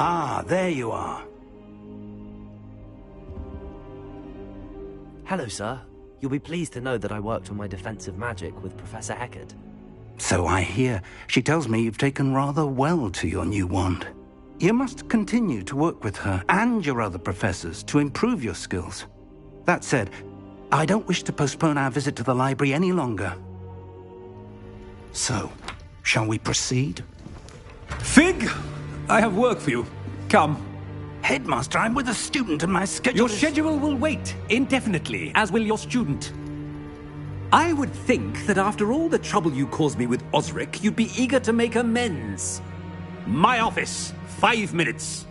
Ah, there you are. Hello, sir. You'll be pleased to know that I worked on my defensive magic with Professor Eckert. So I hear. She tells me you've taken rather well to your new wand. You must continue to work with her and your other professors to improve your skills. That said, I don't wish to postpone our visit to the library any longer. So, shall we proceed? Fig! I have work for you. Come. Headmaster, I'm with a student and my schedule Your schedule will wait indefinitely, as will your student. I would think that after all the trouble you caused me with Osric, you'd be eager to make amends. My office, 5 minutes.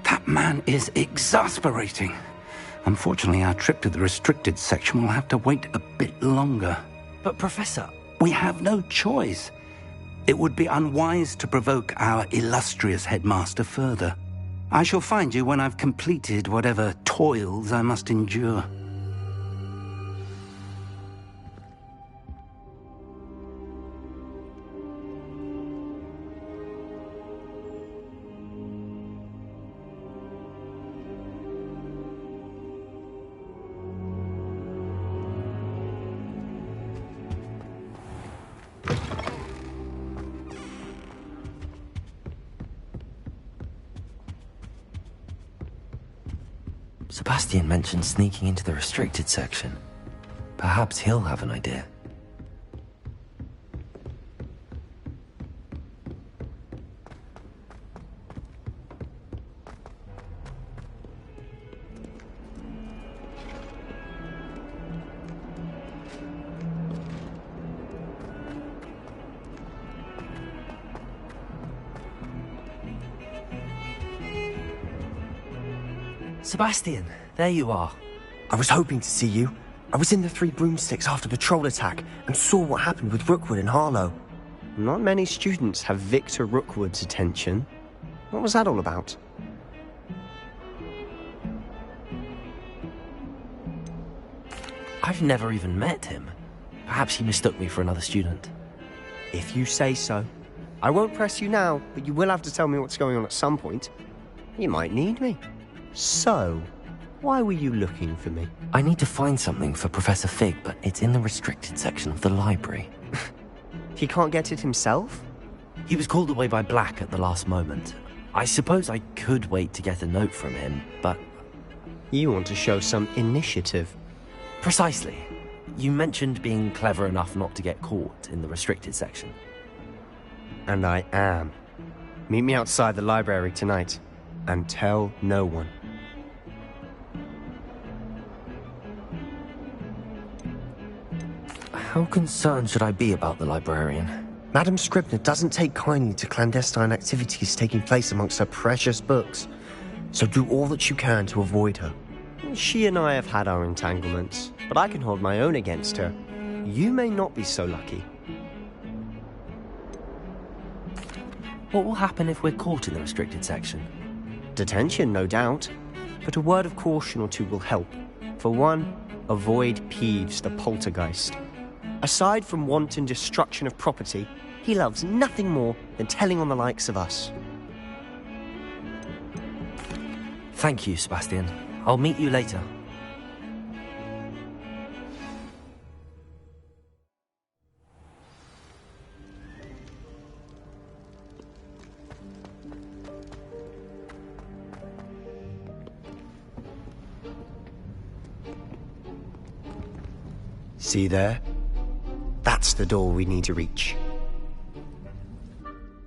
That man is exasperating. Unfortunately, our trip to the restricted section will have to wait a bit longer. But, Professor... We have no choice. It would be unwise to provoke our illustrious headmaster further. I shall find you when I've completed whatever toils I must endure. Sebastian mentioned sneaking into the restricted section. Perhaps he'll have an idea. Sebastian, there you are. I was hoping to see you. I was in the Three Broomsticks after the troll attack and saw what happened with Rookwood and Harlow. Not many students have Victor Rookwood's attention. What was that all about? I've never even met him. Perhaps he mistook me for another student. If you say so. I won't press you now, but you will have to tell me what's going on at some point. You might need me. So, why were you looking for me? I need to find something for Professor Fig, but it's in the restricted section of the library. He can't get it himself? He was called away by Black at the last moment. I suppose I could wait to get a note from him, but... You want to show some initiative. Precisely. You mentioned being clever enough not to get caught in the restricted section. And I am. Meet me outside the library tonight, and tell no one. How concerned should I be about the librarian? Madame Scribner doesn't take kindly to clandestine activities taking place amongst her precious books, so do all that you can to avoid her. She and I have had our entanglements, but I can hold my own against her. You may not be so lucky. What will happen if we're caught in the restricted section? Detention, no doubt, but a word of caution or two will help. For one, avoid Peeves, the poltergeist. Aside from wanton destruction of property, he loves nothing more than telling on the likes of us. Thank you, Sebastian. I'll meet you later. See there? That's the door we need to reach.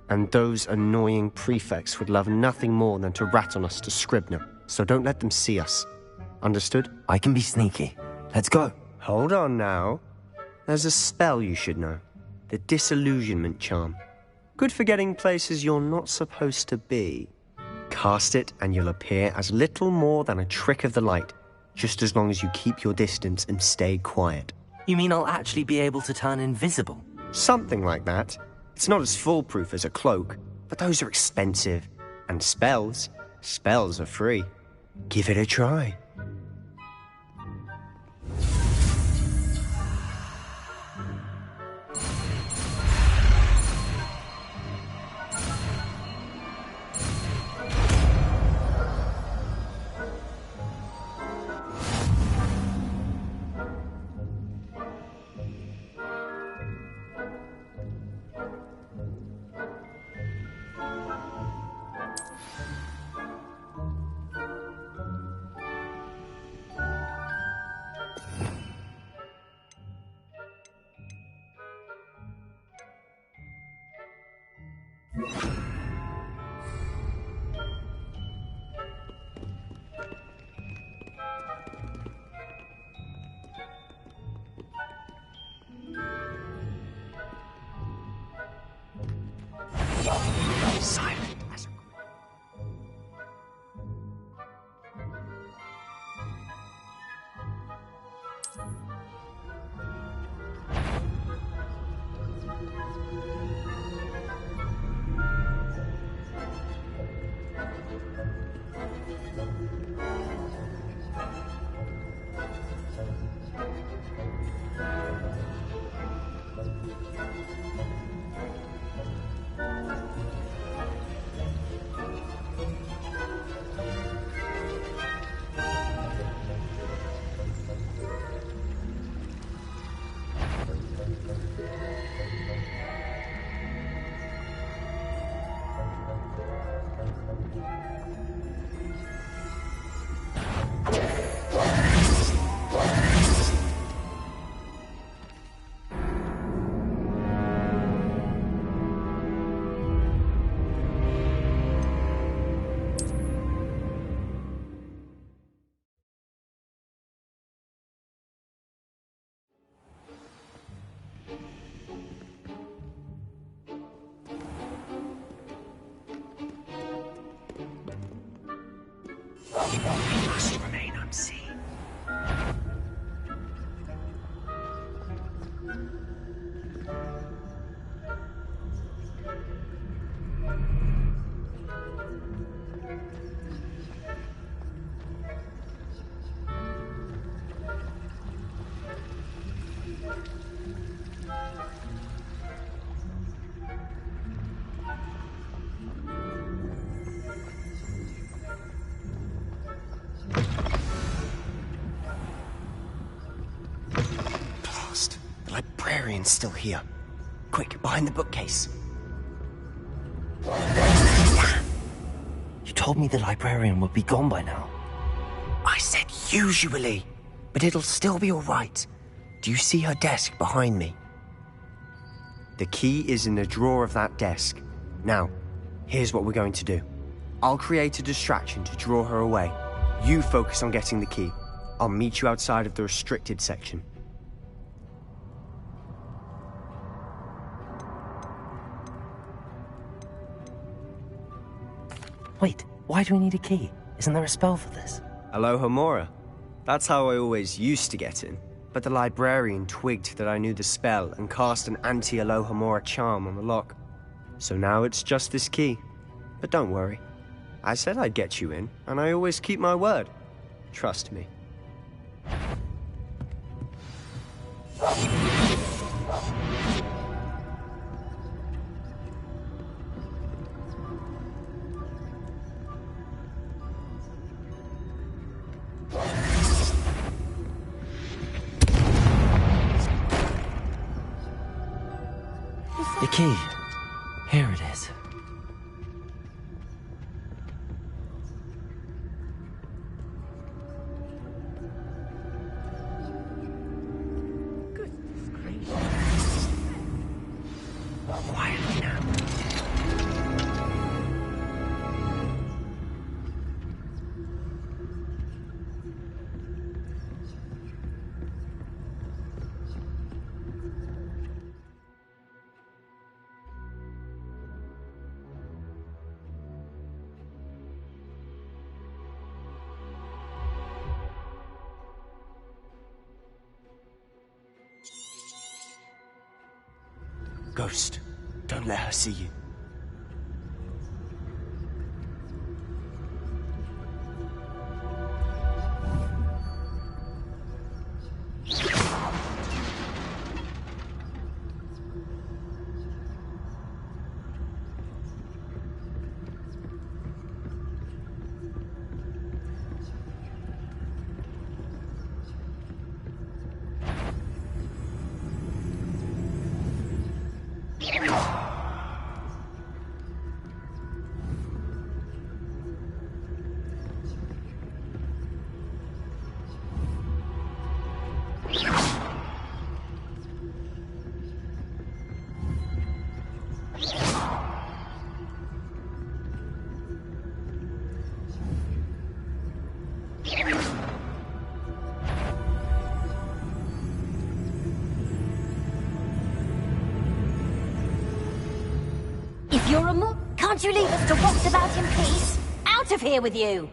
And those annoying prefects would love nothing more than to rat on us to Scribner, so don't let them see us. Understood? I can be sneaky. Let's go. Hold on now. There's a spell you should know. The Disillusionment Charm. Good for getting places you're not supposed to be. Cast it and you'll appear as little more than a trick of the light, just as long as you keep your distance and stay quiet. You mean I'll actually be able to turn invisible? Something like that. It's not as foolproof as a cloak, but those are expensive. And spells are free. Give it a try. Silent as a We must remain unseen. Blast! The librarian's still here. Quick, behind the bookcase. You told me the librarian would be gone by now. I said usually, but it'll still be all right. Do you see her desk behind me? The key is in the drawer of that desk. Now, here's what we're going to do. I'll create a distraction to draw her away. You focus on getting the key. I'll meet you outside of the restricted section. Wait, why do we need a key? Isn't there a spell for this? Alohomora. That's how I always used to get in. But the librarian twigged that I knew the spell and cast an anti-Alohomora charm on the lock. So now it's just this key. But don't worry. I said I'd get you in, and I always keep my word. Trust me. The key. Here it is. Quietly now. Ghost, don't let her see you. If you're a monk, can't you leave us to waltz about in peace? Out of here with you!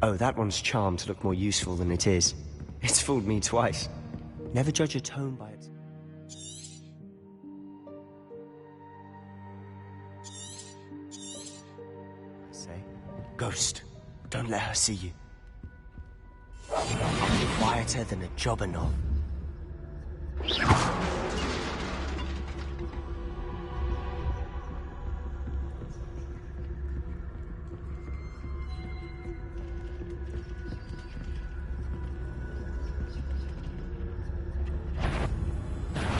Oh, that one's charmed to look more useful than it is. It's fooled me twice. Never judge a tone by its... I say, Ghost, don't let her see you. I'll be quieter than a jobber knob.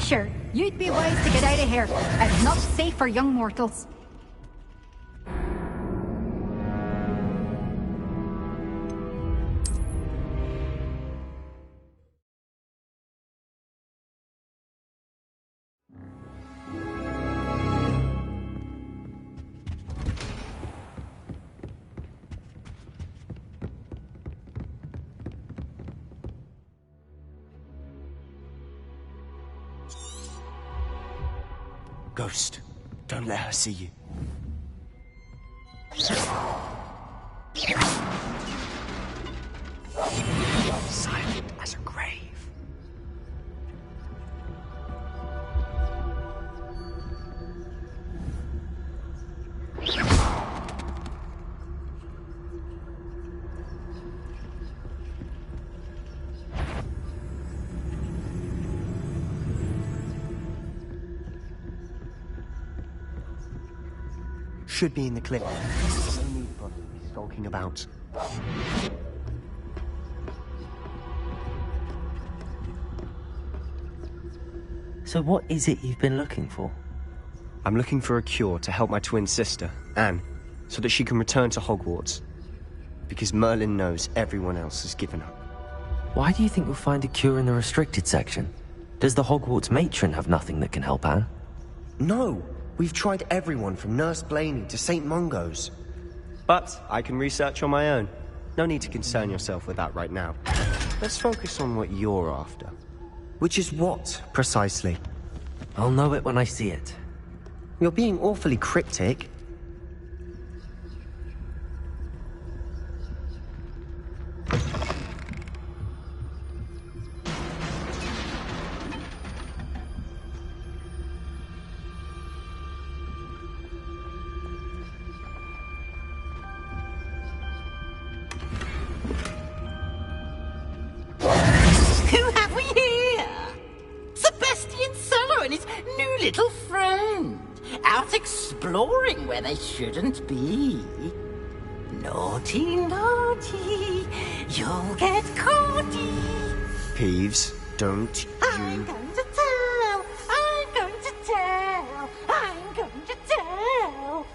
Sure, you'd be wise to get out of here. It's not safe for young mortals. Ghost, don't let her see you. Silent as a grave. Should be in the clip. No need for him to be stalking about. So what is it you've been looking for? I'm looking for a cure to help my twin sister, Anne, so that she can return to Hogwarts. Because Merlin knows everyone else has given up. Why do you think you'll find a cure in the restricted section? Does the Hogwarts matron have nothing that can help Anne? No! We've tried everyone from Nurse Blaney to St. Mungo's. But I can research on my own. No need to concern yourself with that right now. Let's focus on what you're after. Which is what, precisely? I'll know it when I see it. You're being awfully cryptic. Who have we here? Sebastian Cello and his new little friend. Out exploring where they shouldn't be. Naughty, naughty. You'll get caughty. Peeves, don't I'm you... going to tell. I'm going to tell. I'm going to tell.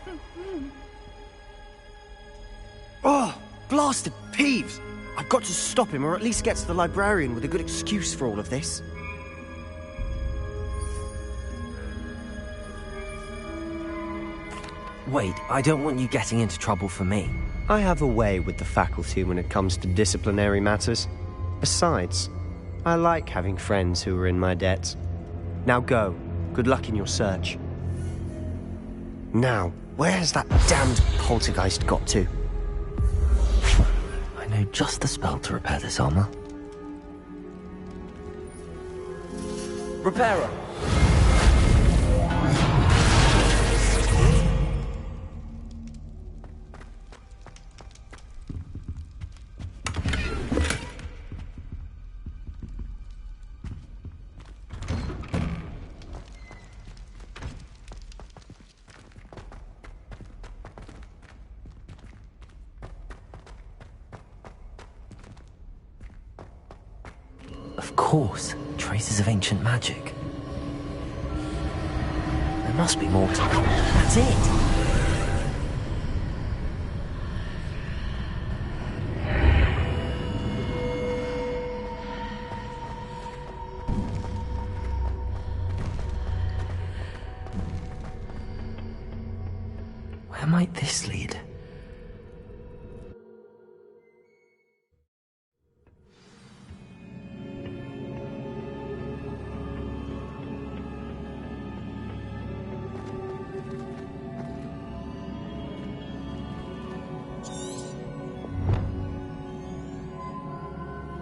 Oh, blasted Peeves! I've got to stop him, or at least get to the librarian with a good excuse for all of this. Wait, I don't want you getting into trouble for me. I have a way with the faculty when it comes to disciplinary matters. Besides, I like having friends who are in my debt. Now go. Good luck in your search. Now, where has that damned poltergeist got to? I know just the spell to repair this armor. Repairer! Of course, traces of ancient magic. There must be more to it. That's it! might this lead?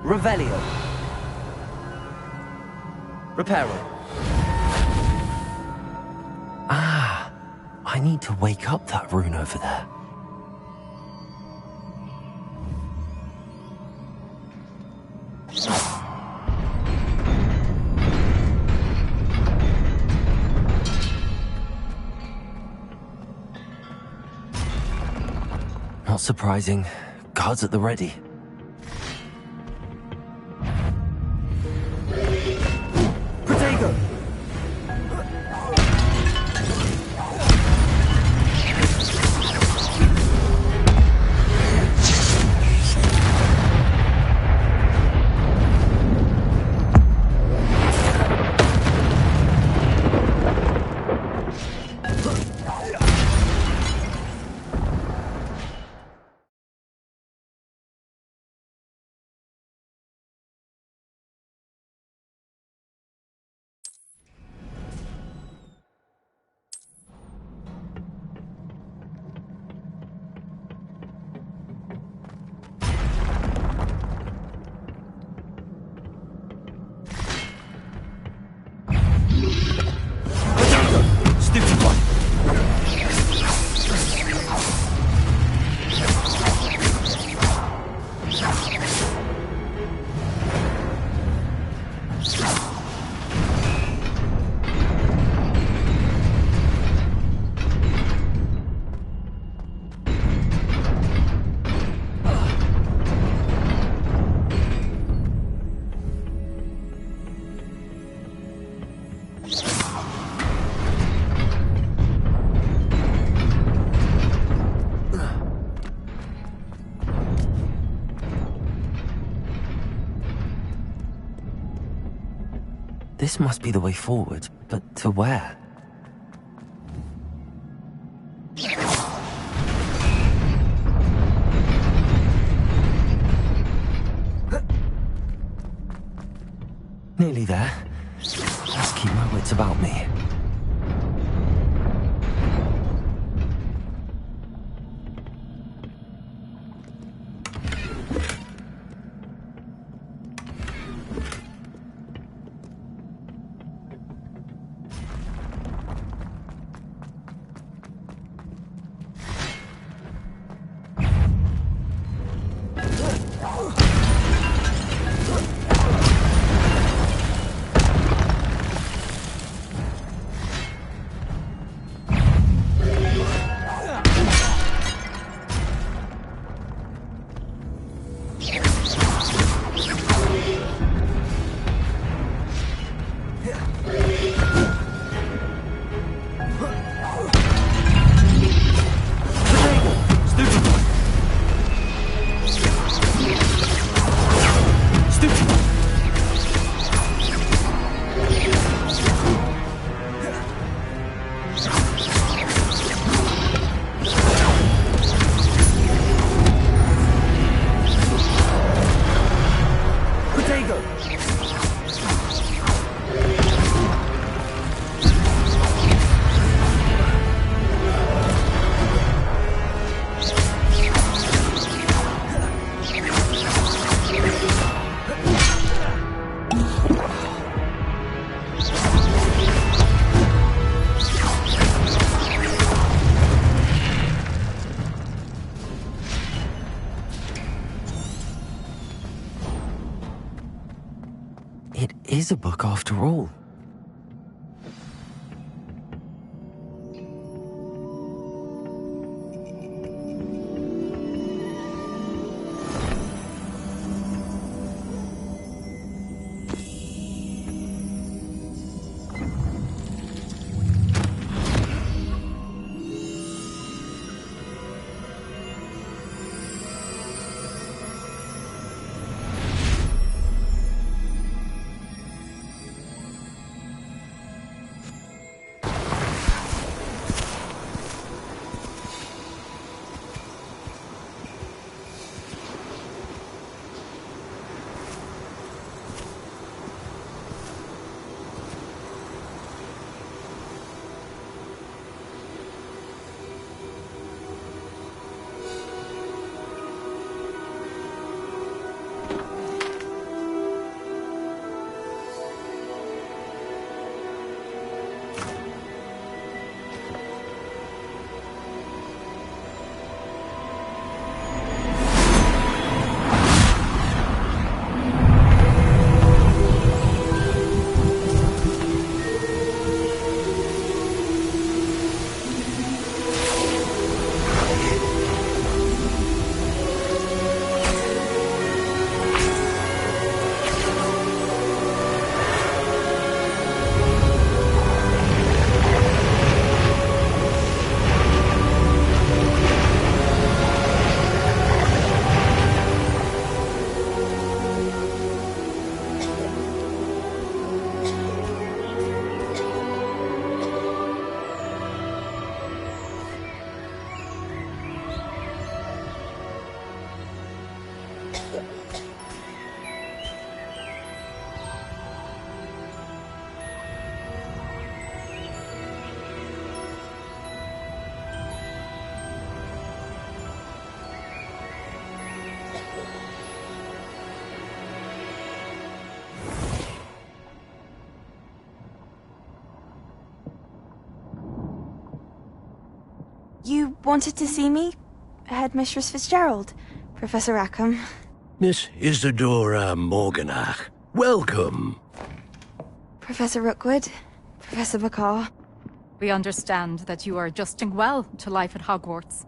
Revelio. Reparo. Ah, I need to wake up that rune over there. Not surprising. Guards at the ready. Protego! Stupid one! This must be the way forward, but to where? Nearly there. Let's keep my wits about me. It is a book after all. You wanted to see me? Headmistress Fitzgerald, Professor Rackham. Miss Isadora Morganach, welcome. Professor Rookwood, Professor McCaw. We understand that you are adjusting well to life at Hogwarts.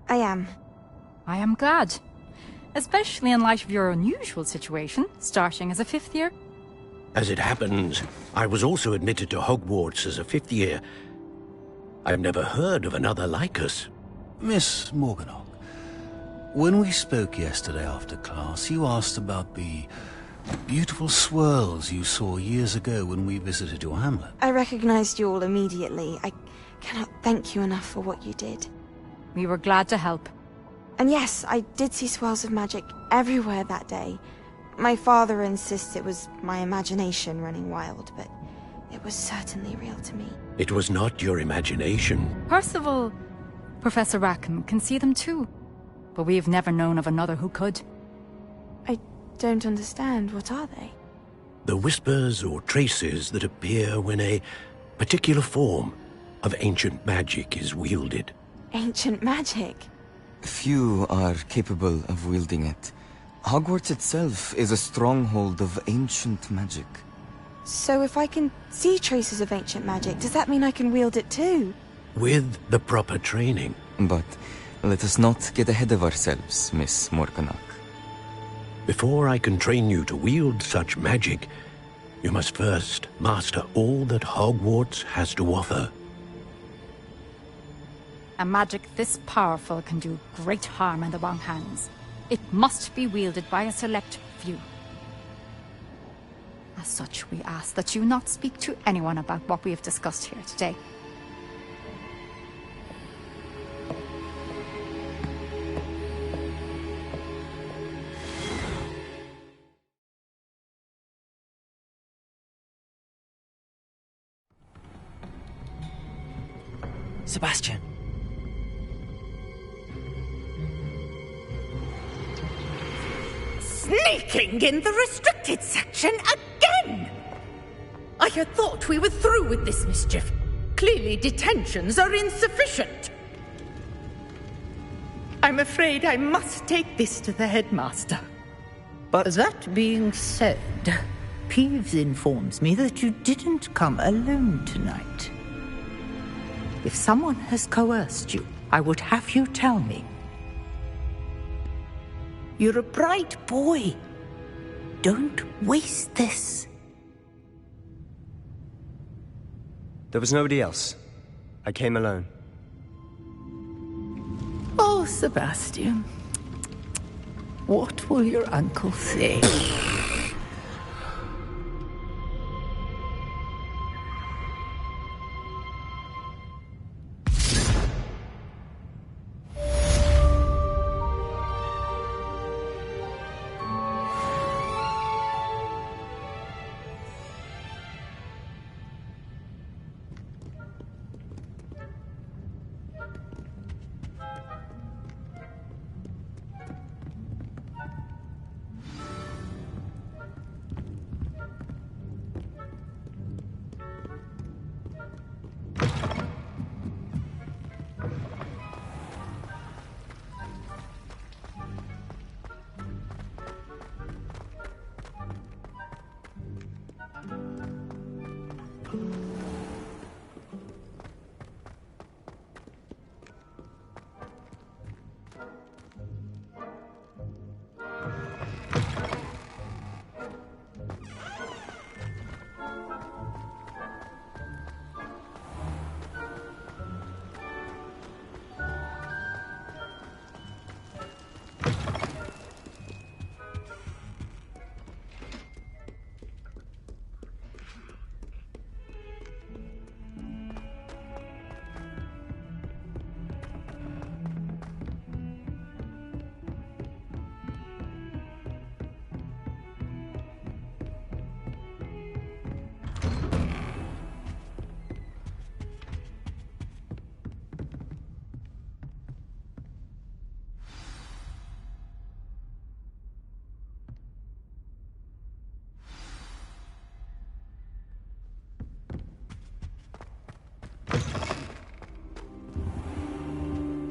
I am. I am glad. Especially in light of your unusual situation, starting as a 5th year. As it happens, I was also admitted to Hogwarts as a 5th year. I've never heard of another like us. Miss Morganach, when we spoke yesterday after class, you asked about the beautiful swirls you saw years ago when we visited your hamlet. I recognized you all immediately. I cannot thank you enough for what you did. We were glad to help. And yes, I did see swirls of magic everywhere that day. My father insists it was my imagination running wild, but it was certainly real to me. It was not your imagination. Percival, Professor Rackham can see them too. But we've never known of another who could. I don't understand. What are they? The whispers or traces that appear when a particular form of ancient magic is wielded. Ancient magic? Few are capable of wielding it. Hogwarts itself is a stronghold of ancient magic. So if I can see traces of ancient magic, does that mean I can wield it too? With the proper training. But let us not get ahead of ourselves, Miss Morganach. Before I can train you to wield such magic, you must first master all that Hogwarts has to offer. A magic this powerful can do great harm in the wrong hands. It must be wielded by a select few. As such, we ask that you not speak to anyone about what we have discussed here today. Sebastian. Sneaking in the restricted section again! I had thought we were through with this mischief. Clearly detentions are insufficient. I'm afraid I must take this to the headmaster. But that being said, Peeves informs me that you didn't come alone tonight. If someone has coerced you, I would have you tell me. You're a bright boy. Don't waste this. There was nobody else. I came alone. Oh, Sebastian. What will your uncle say?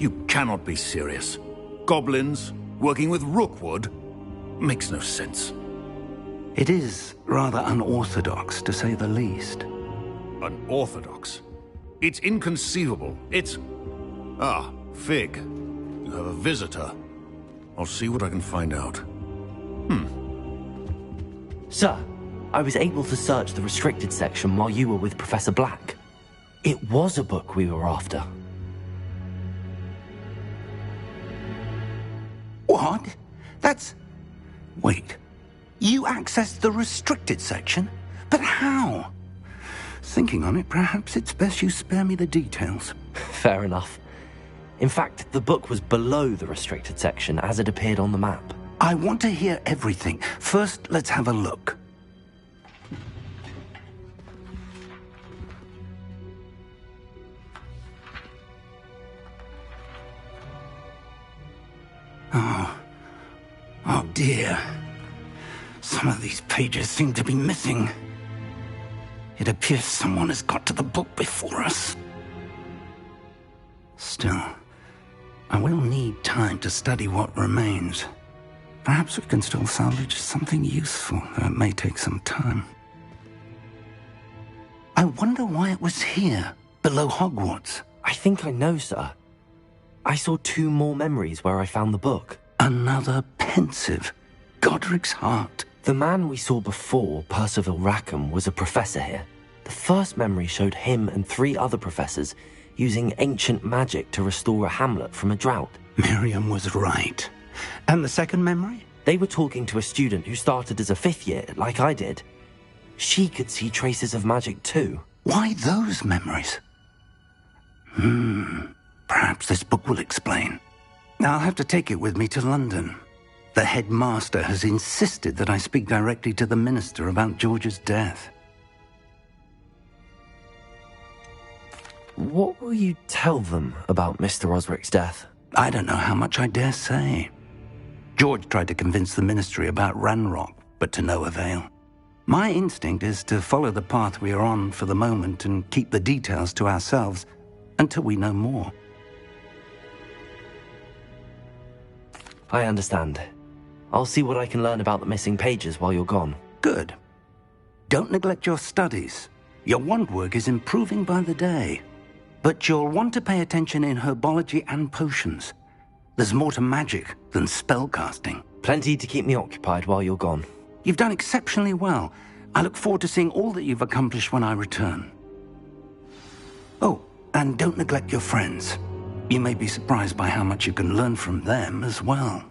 You cannot be serious. Goblins working with Rookwood? Makes no sense. It is rather unorthodox, to say the least. Unorthodox? It's inconceivable. It's... Ah, Fig. You have a visitor. I'll see what I can find out. Sir, I was able to search the restricted section while you were with Professor Black. It was a book we were after. What? That's... Wait. You accessed the restricted section? But how? Thinking on it, perhaps it's best you spare me the details. Fair enough. In fact, the book was below the restricted section as it appeared on the map. I want to hear everything. First, let's have a look. Oh dear. Some of these pages seem to be missing. It appears someone has got to the book before us. Still, I will need time to study what remains. Perhaps we can still salvage something useful, though it may take some time. I wonder why it was here, below Hogwarts. I think I know, sir. I saw 2 more memories where I found the book. Another pensive. Godric's heart. The man we saw before, Percival Rackham, was a professor here. The first memory showed him and 3 other professors using ancient magic to restore a hamlet from a drought. Miriam was right. And the second memory? They were talking to a student who started as a 5th year, like I did. She could see traces of magic too. Why those memories? Perhaps this book will explain. I'll have to take it with me to London. The headmaster has insisted that I speak directly to the minister about George's death. What will you tell them about Mr. Osric's death? I don't know how much I dare say. George tried to convince the ministry about Ranrock, but to no avail. My instinct is to follow the path we are on for the moment and keep the details to ourselves until we know more. I understand. I'll see what I can learn about the missing pages while you're gone. Good. Don't neglect your studies. Your wand work is improving by the day. But you'll want to pay attention in herbology and potions. There's more to magic than spellcasting. Plenty to keep me occupied while you're gone. You've done exceptionally well. I look forward to seeing all that you've accomplished when I return. Oh, and don't neglect your friends. You may be surprised by how much you can learn from them as well.